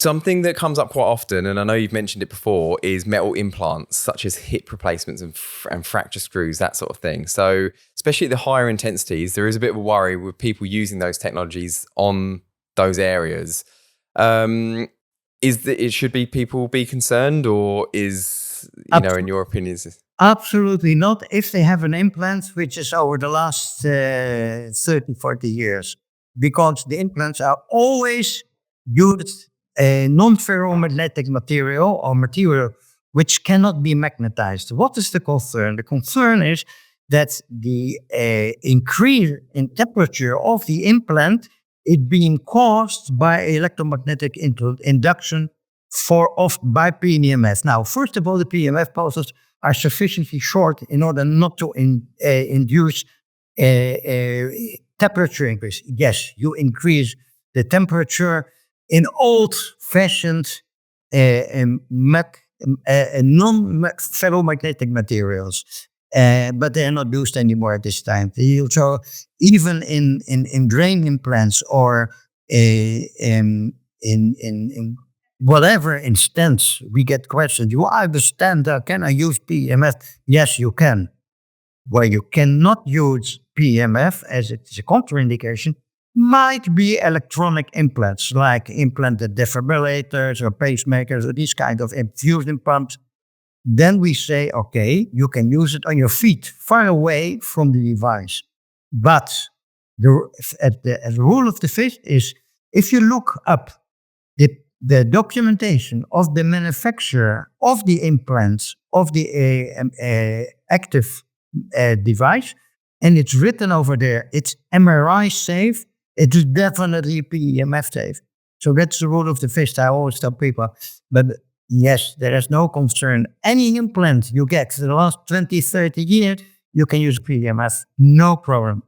Something that comes up quite often, and I know you've mentioned it before, is metal implants such as hip replacements and fracture screws, that sort of thing. So especially at the higher intensities, there is a bit of a worry with people using those technologies on those areas. Should people be concerned, or is, in your opinion? Absolutely not if they have an implant which is over the last 30, 40 years, because the implants are always used a non-ferromagnetic material or material which cannot be magnetized. What is the concern? The concern is that the increase in temperature of the implant is being caused by electromagnetic induction by PEMF. Now, first of all, the PEMF pulses are sufficiently short in order not to induce temperature increase. Yes, you increase the temperature in old-fashioned non-ferromagnetic materials, but they are not used anymore at this time. So even in drain implants or in whatever instance, we get questions. You understand, can I use PEMF? Yes, you can. Where you cannot use PEMF, as it is a contraindication, might be electronic implants, like implanted defibrillators or pacemakers or these kind of infusion pumps. Then we say, okay, you can use it on your feet, far away from the device. But the rule of the fifth is, if you look up the documentation of the manufacturer of the implants of the active device, and it's written over there, it's MRI safe, it is definitely PEMF safe. So that's the rule of the fifth. I always tell people. But yes, there is no concern. Any implant you get for the last 20, 30 years, you can use PEMF, no problem.